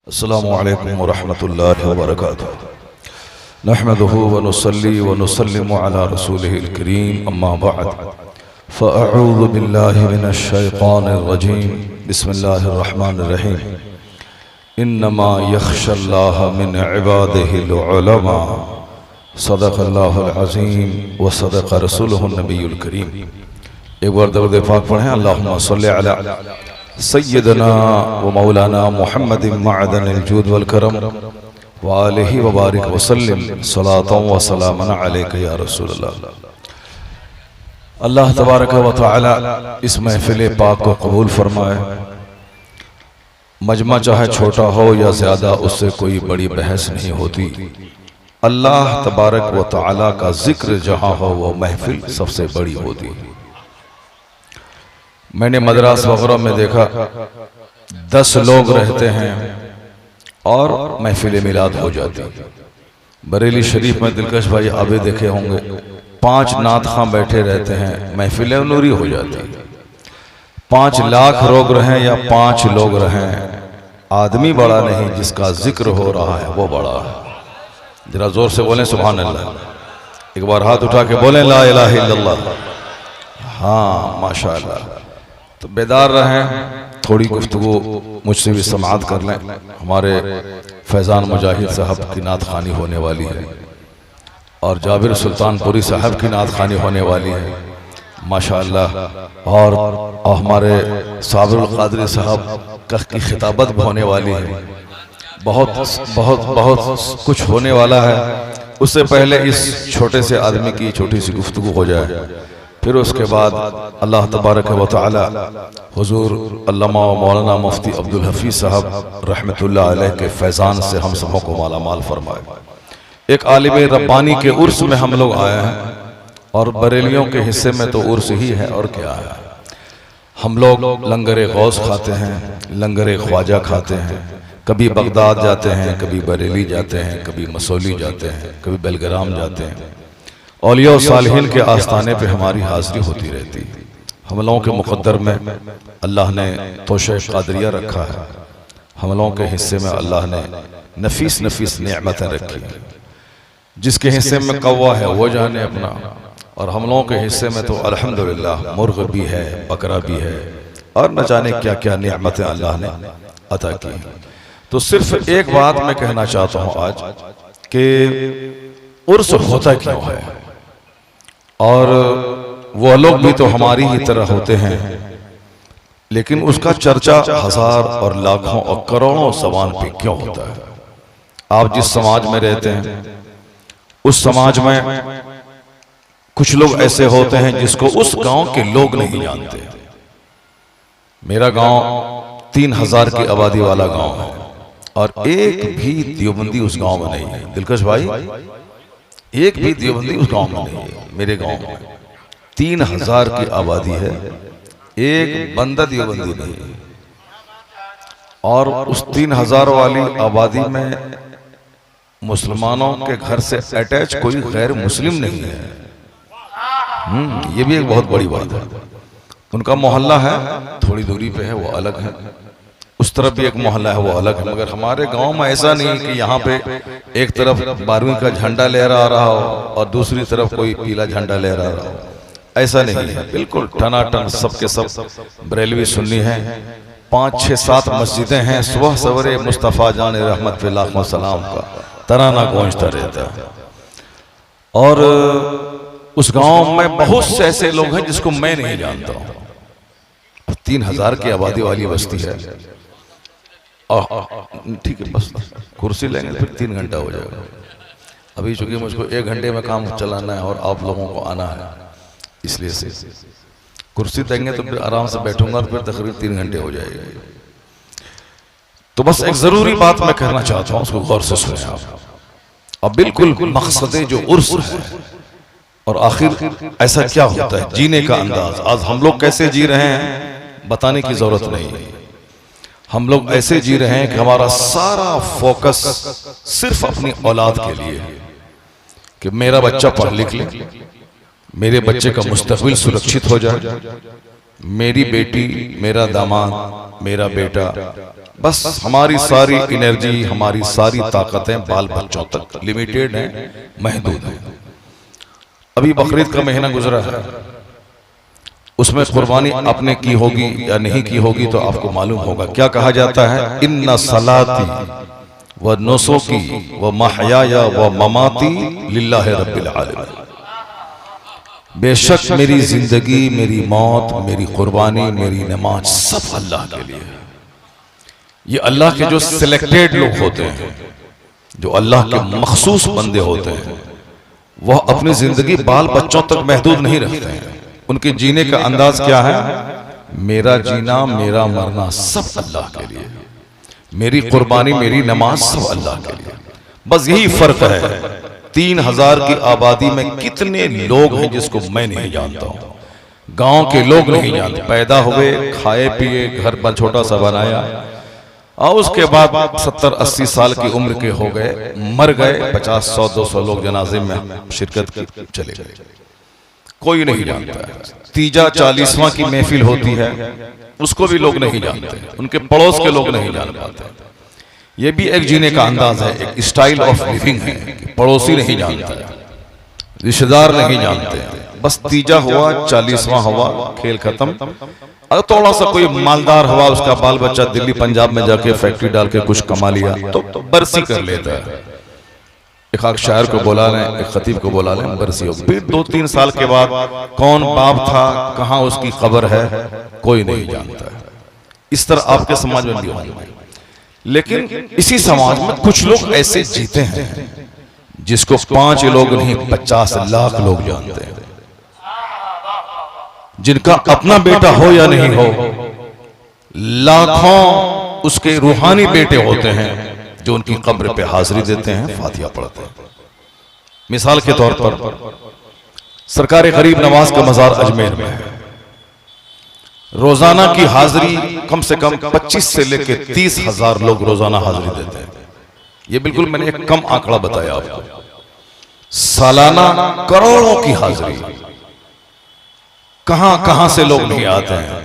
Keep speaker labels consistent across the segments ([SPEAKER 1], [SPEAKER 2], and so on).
[SPEAKER 1] अस्सलामु अलैकुम व रहमतुल्लाहि व बरकातुहू। नहमदुहु व नुसल्ली व नुसल्लिमु अला रसूलिहिल करीम, अम्मा बअद। फ़अऊज़ु बिल्लाहि मिनश शैतानिर रजीम। बिस्मिल्लाहिर रहमानिर रहीम। इन्नमा यख़्शल्लाह मिन इबादिहिल उलमा। सदक़ल्लाहुल अज़ीम व सदक़ रसूलुहुन नबियुल करीम। एक बार दरूद पाक पढ़ें। अल्लाहुम्मा सल्लि अला सय्यदना व मौलाना मुहम्मदिन मअदनिल जूद वल करम व आलिहि व बारिक व सल्लिम सलातन व सलामन अलैका या रसूलल्लाह। अल्लाह तबारक व तआला इस महफिल पाक को कबूल फरमाए। मजमा चाहे छोटा हो या ज्यादा, उससे कोई बड़ी बहस नहीं होती। अल्लाह तबारक व तआला का जिक्र जहाँ हो वो महफिल सबसे बड़ी होती। मैंने मदरास वगैरह में देखा 10 लोग रहते हैं और महफिल मिलाद हो जाती। बरेली शरीफ में दिलकश भाई आबे देखे होंगे, 5 नात खां बैठे रहते हैं, महफिल नूरी हो जाती। 5 लाख लोग रहें या 5 लोग रहें, आदमी बड़ा नहीं, जिसका जिक्र हो रहा है वो बड़ा है। जरा जोर से बोलें सुभान अल्लाह। एक बार हाथ उठा के बोलें ला इलाहा इल्लल्लाह। हाँ माशाअल्लाह। तो बेदार रहें, थोड़ी गुफ्तगू मुझसे भी समाअत कर लें। हमारे फैज़ान मुजाहिद साहब की नात खानी होने वाली है और जाबिर सुल्तानपुरी साहब की नात खानी होने वाली है माशाअल्लाह। और हमारे साबिरुल क़ादरी साहब की खिताबत भी होने वाली है। बहुत बहुत बहुत कुछ होने वाला है। उससे पहले इस छोटे से आदमी की छोटी सी गुफ्तगू हो जाए, फिर उसके बाद अल्लाह तबारक व तआला हुजूर अल्लामा मौलाना मुफ्ती अब्दुल हफीज साहब रहमतुल्लाह अलैह के फैज़ान से हम सबों को माला माल फरमाए। एक आलिम रब्बानी के उर्स में हम लोग आए हैं और बरेलियों के हिस्से में तो उर्स ही है और क्या है। हम लोग लंगर गौस खाते हैं, लंगर ख्वाजा खाते हैं, कभी बगदाद जाते हैं, कभी बरेली जाते हैं, कभी मसौली जाते हैं, कभी बेलग्राम जाते हैं। औलिया और सालिहीन के आस्थाने पे हमारी हाजिरी होती रहती। हम लोगों के मुक़द्दर में अल्लाह ने तोशे क़ादरिया रखा है। हम लोगों के हिस्से में अल्लाह ने नफीस नफीस नेमतें रखी। जिसके हिस्से में कौवा है वो जाने अपना, और हम लोगों के हिस्से में तो अल्हम्दुलिल्लाह मुर्ग भी है, बकरा भी है, और न जाने क्या क्या नेमतें अल्लाह ने अता की। तो सिर्फ एक बात मैं कहना चाहता हूँ आज कि उर्स होता क्यों है, और वो लोग भी तो हमारी ही तरह होते हैं, लेकिन उसका चर्चा हजार और लाखों और करोड़ों ज़बान पे क्यों होता है। आप जिस समाज में रहते हैं उस समाज में कुछ लोग ऐसे होते हैं जिसको उस गांव के लोग नहीं जानते। मेरा गांव 3000 की आबादी वाला गांव है और एक भी देवबंदी उस गांव में नहीं है। दिलकश भाई, एक भी देवबंदी उस गांव में नहीं है। मेरे गांव में 3000 की आबादी है, एक बंदा देवबंदी नहीं है। और उस 3000 वाली आबादी में मुसलमानों के घर से अटैच कोई गैर मुस्लिम नहीं है। ये भी एक बहुत बड़ी बात है। उनका मोहल्ला है, थोड़ी दूरी पे है, वो अलग है। उस तरफ भी एक मोहल्ला है, वो अलग है। मगर हमारे गांव में ऐसा नहीं है कि यहाँ पे एक तरफ 12वीं का झंडा लहरा रहा हो और दूसरी तरफ कोई पीला झंडा लहरा रहा हो। ऐसा नहीं है, बिल्कुल टनाटन सबके सब बरेलवी सुन्नी हैं। 5, 6, 7 मस्जिदें हैं। सुबह सवेरे मुस्तफ़ा जान रहमत पे लाखों सलाम का तराना गूंजता रहता है। और उस गांव में बहुत से ऐसे लोग हैं जिसको मैं नहीं जानता हूँ। 3000 की आबादी वाली बस्ती है। ठीक है, बस कुर्सी लेंगे फिर 3 घंटा हो जाएगा। अभी चूंकि मुझको 1 घंटे में काम चलाना है और आप लोगों को आना है, इसलिए से कुर्सी देंगे तो फिर आराम से बैठूंगा और फिर तकरीबन 3 घंटे हो जाएंगे। तो बस एक जरूरी बात मैं कहना चाहता हूँ, उसको गौर से सुने आप। अब बिल्कुल मकसद जो उर्स है और आखिर ऐसा क्या होता है, जीने का अंदाज। आज हम लोग कैसे जी रहे हैं बताने की जरूरत नहीं है। हम लोग ऐसे जी रहे हैं कि हमारा सारा फोकस सिर्फ अपनी औलाद के लिए है कि मेरा बच्चा पढ़ लिख ले, मेरे बच्चे का मुस्तकबिल सुरक्षित हो जाए, मेरी बेटी, मेरा दामाद, मेरा बेटा बस हमारी सारी एनर्जी, हमारी सारी ताकतें बाल बच्चों तक लिमिटेड हैं, महदूद हैं। अभी बकरीद का महीना गुजरा है, उसमें कुर्बानी आपने की होगी या नहीं की होगी तो आपको मालूम होगा। क्या कहा जाता है? इन्ना सलाती व नुसुकी व महयाया व ममाती लिल्लाहि रब्बिल आलमीन। बेशक मेरी जिंदगी, मेरी मौत, मेरी कुर्बानी, मेरी नमाज सब अल्लाह के लिए है। ये अल्लाह के जो सिलेक्टेड लोग होते हैं, जो अल्लाह के मखसूस बंदे होते हैं, वह अपनी जिंदगी बाल बच्चों तक महदूद नहीं रखते हैं। उनके जीने का अंदाज क्या है? मेरा जीना, मेरा मरना सब अल्लाह के लिए, मेरी कुर्बानी, मेरी नमाज सब अल्लाह के लिए। बस यही फर्क है। 3000 की आबादी में कितने लोग हैं जिसको मैं नहीं जानता हूं, गांव के लोग नहीं जानते। पैदा हुए, खाए पिए, घर पर छोटा सा बनाया और उसके बाद 70-80 साल की उम्र के हो गए, मर गए। 50, 100, 200 लोग जनाजे में शिरकत की, चले गए, कोई नहीं जानता है। तीजा 40वां की महफिल होती है, उसको भी लोग नहीं जानते, उनके पड़ोस के लोग नहीं जान पाते। ये भी एक जीने का अंदाज है, एक स्टाइल ऑफ लिविंग है। पड़ोसी नहीं जानता, रिश्तेदार नहीं जानते, बस तीजा हुआ, 40वां हुआ, खेल खत्म। अगर थोड़ा सा कोई मालदार हुआ, उसका बाल बच्चा दिल्ली पंजाब में जाके फैक्ट्री डाल के कुछ कमा लिया तो बरसी कर लेता है। एक आख शायर को बुला लें, एक खतीब को बुला लें, बरसी हो। फिर 2-3 साल के बाद कौन बाप था, कहां उसकी कब्र है, कोई नहीं जानता है। इस तरह आपके समाज में भी होगा। लेकिन इसी समाज में कुछ लोग ऐसे जीते हैं जिसको 5 लोग नहीं 50 लाख लोग जानते हैं, जिनका अपना बेटा हो या नहीं हो, लाखों उसके रूहानी बेटे होते हैं जो उनकी कब्र पे हाजिरी देते हैं, फातिहा पढ़ते हैं। मिसाल के तौर पर सरकार गरीब नवाज का मजार अजमेर में है। रोजाना की हाजिरी कम से कम 25 से लेकर 30,000 लोग रोजाना हाजिरी देते हैं। ये बिल्कुल मैंने एक कम आंकड़ा बताया आपको। सालाना करोड़ों की हाजिरी, कहां कहां से लोग नहीं आते हैं,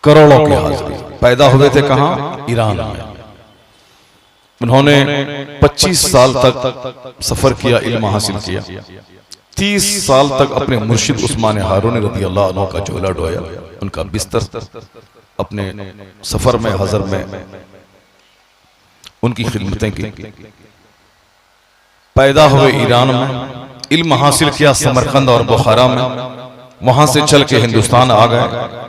[SPEAKER 1] करोड़ों की हाजिरी। पैदा हुए थे कहां? ईरान में। उन्होंने 25 साल तक सफर किया, इल्म हासिल किया। 30 साल तक अपने मुर्शिद उस्मान हारून रज़ी अल्लाह अन्हु का झोला ढोया, उनका बिस्तर अपने सफर में, हजर में उनकी खिदमतें की। पैदा हुए ईरान में, इल्म हासिल किया समरकंद और बुखारा में, वहां से चल के हिंदुस्तान आ गए,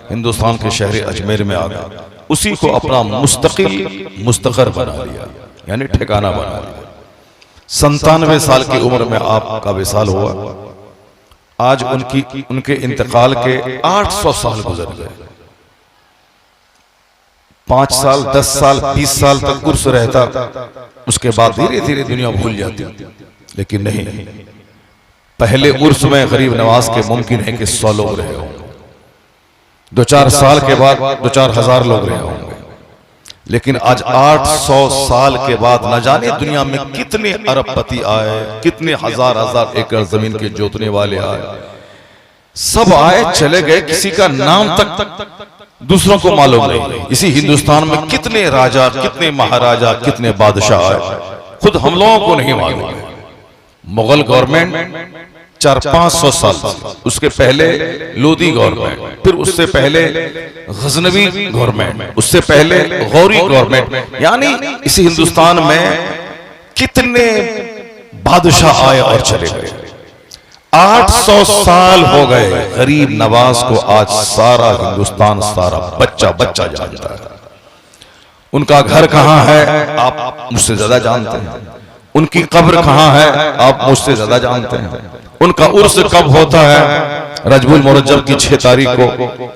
[SPEAKER 1] हिंदुस्तान के शहर अजमेर में आ गए। उसी को अपना मुस्तकिल मुस्तकर बना लिया, यानी ठिकाना बना लिया। 97 साल की उम्र में आपका विसाल हुआ। आज उनके इंतकाल के 800 साल गुजर गए। 5 साल, 10 साल, 20 साल तक उर्स रहता, उसके बाद धीरे धीरे दुनिया भूल जाती। लेकिन नहीं, पहले उर्स में गरीब नवाज के मुमकिन है कि 100 लोग रहे होंगे, 2-4 साल के बाद 2-4 हजार लोग रहे होंगे। लेकिन आज 800 साल के बाद न जाने दुनिया में कितने अरबपति आए, कितने हजार एकड़ जमीन के जोतने वाले आए, सब आए चले गए, किसी का नाम तक दूसरों को मालूम नहीं। इसी हिंदुस्तान में कितने राजा, कितने महाराजा, कितने बादशाह आए, खुद हम लोगों को नहीं मालूम है। मुगल गवर्नमेंट 400-500 साल, उसके पहले लोदी गवर्नमेंट, फिर उससे पहले गजनवी गवर्नमेंट, उससे पहले गौरी गवर्नमेंट, यानी इसी हिंदुस्तान में कितने बादशाह आए और चले गए। 800 साल हो गए। गरीब नवाज को आज सारा हिंदुस्तान, सारा बच्चा बच्चा जानता है। उनका घर कहां है आप मुझसे ज्यादा जानते हैं, उनकी कब्र कहां है आप मुझसे ज्यादा जानते हैं, उनका उर्स कब होता है रजबुल मुरज्जब की 6 तारीख को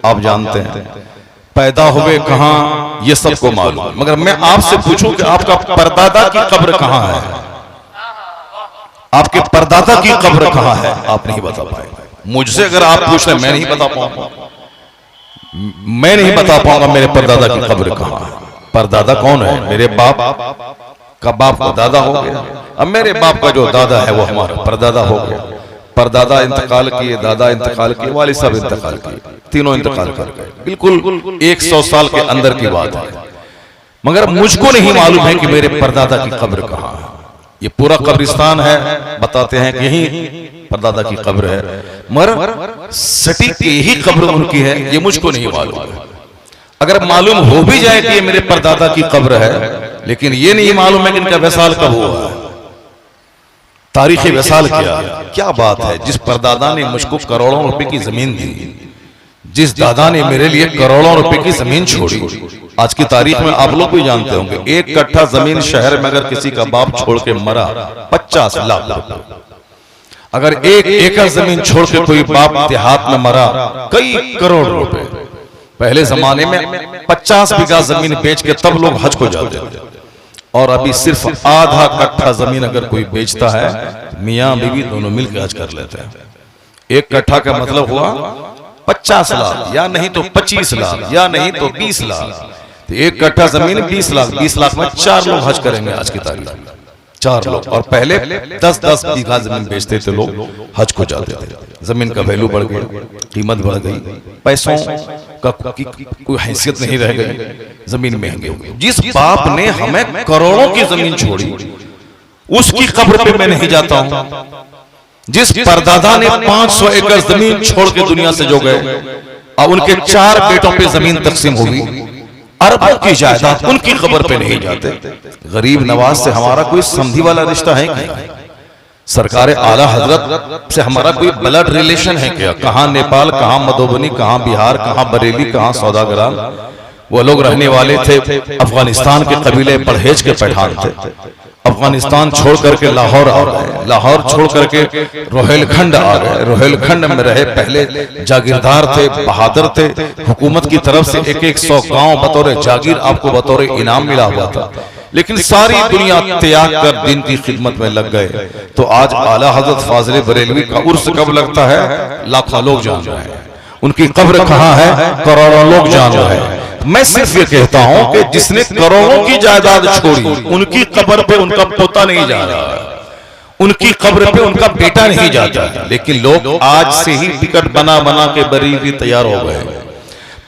[SPEAKER 1] आप जानते हैं, पैदा हुए कहां ये सबको मालूम। मगर मैं आपसे पूछूं कि आपका परदादा की कब्र कहां है, आपके परदादा की कब्र कहां है, आप नहीं बता पाए। मुझसे अगर आप पूछ रहे, मैं नहीं बता पाऊंगा, मैं नहीं बता पाऊंगा मेरे परदादा की कब्र कहां है। परदादा कौन है? मेरे बाप का बाप का दादा हो गया, अब मेरे बाप का जो दादा है वो हमारा परदादा हो गया। परदादा इंतकाल किए, दादा इंतकाल किए, वालिद साहब इंतकाल किए, तीनों इंतकाल कर गए। बिल्कुल 100 साल के अंदर की बात है। मगर मुझको नहीं मालूम है कि मेरे परदादा की कब्र कहाँ है। ये पूरा कब्रिस्तान है, बताते हैं कि यही परदादा की कब्र है, मगर सटीक यही कब्र उनकी है, ये मुझको नहीं मालूम है। अगर मालूम हो भी जाए कि ये मेरे परदादा की कब्र है, लेकिन ये नहीं मालूम है कि इनका वसाल कब हुआ है, तारीखी वसाल क्या बात है। जिस परदादा ने मुझको करोड़ों रुपए की जमीन दी, जिस दादा ने मेरे लिए करोड़ों रुपए की जमीन छोड़ी, आज की तारीख में आप लोग भी जानते होंगे, एक कट्ठा जमीन शहर में अगर किसी का बाप छोड़ के मरा 50 लाख रुपए, अगर एक एकड़ जमीन छोड़ के कोई बाप देहात में मरा कई करोड़ रुपए। पहले जमाने में 50 बीघा जमीन बेच के तब लोग हज को जाते थे, और अभी सिर्फ आधा कट्ठा जमीन अगर कोई बेचता है, मियां बीवी दोनों मिलकर हज कर लेते हैं। एक कट्ठा का मतलब हुआ 50 लाख, या नहीं तो 25 लाख, या नहीं तो 20 लाख। तो एक कट्ठा जमीन 20 लाख, 20 लाख में 4 लोग हज करेंगे आज की तारीख में, 4 लोग। और पहले 10-10 बीघा जमीन बेचते थे लोग, हज को जाते थे। जमीन का वैल्यू बढ़ गया, कीमत बढ़ गई, पैसों का कोई हैसियत नहीं रह गई, जमीन महंगी हो गई। जिस बाप ने हमें करोड़ों की जमीन छोड़ी, उसकी कब्र पे मैं नहीं जाता हूं। जिस परदादा ने 500 एकड़ जमीन छोड़ के दुनिया से जो गए, अब उनके 4 बेटों पे जमीन तकसीम होगी, अरबों की जायदाद, उनकी खबर पे नहीं जाते। गरीब नवाज से हमारा कोई समधी वाला रिश्ता है क्या? सरकार आला हजरत से हमारा कोई ब्लड रिलेशन है क्या? कहां नेपाल, कहां मधुबनी, कहां बिहार, कहां बरेली, कहां सौदागरान। वो लोग रहने वाले थे अफगानिस्तान के कबीले परहेज के पठान थे। अफगानिस्तान छोड़ करके लाहौर आ गए, लाहौर छोड़ करके रोहेलखंड आ गए। रोहेलखंड में रहे, पहले जागीरदार थे, बहादुर थे। हुकूमत की तरफ से 100 गांव बतौर जागीर आपको बतौर इनाम मिला हुआ था, लेकिन सारी दुनिया त्याग कर दिन की खिदमत में लग गए। तो आज आला हजरत फाजिल बरेलवी का उर्स कब लगता है? लाखों लोग जान रहे हैं। उनकी कब्र कहाँ है? करोड़ों लोग जान रहे हैं। मैं सिर्फ ये कहता हूं कि जिसने करोड़ों की जायदाद छोड़ी, उनकी कब्र पे उनका पोता नहीं जा रहा है, उनकी कब्र पे उनका बेटा नहीं जाता है। लेकिन लोग आज से ही टिकट बना बना के बरेली तैयार हो गए।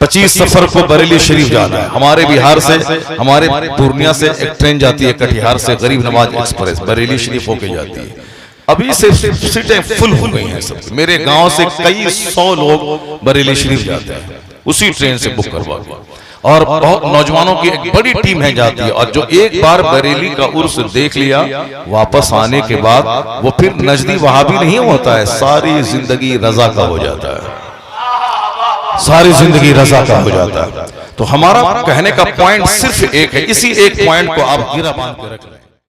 [SPEAKER 1] 25 सफर को बरेली शरीफ जाना है। हमारे बिहार से, हमारे पूर्णिया से एक ट्रेन जाती है कटिहार से, गरीब नवाज एक्सप्रेस बरेली शरीफ होके जाती है। अभी से सीटें फुल हो गई हैं सब। मेरे गांव से कई 100 लोग बरेली शरीफ जाते हैं उसी ट्रेन से बुक करवा के, और बहुत नौजवानों की एक बड़ी टीम है जाती है। और जो एक बार बरेली का उर्स देख लिया, वापस आने के बाद वो फिर नजदी वहां भी नहीं होता है, सारी जिंदगी रजा का हो जाता है, सारी जिंदगी रजा का हो जाता है। तो हमारा कहने का पॉइंट सिर्फ एक है, इसी एक पॉइंट को आप गिरा बांध के रख लें।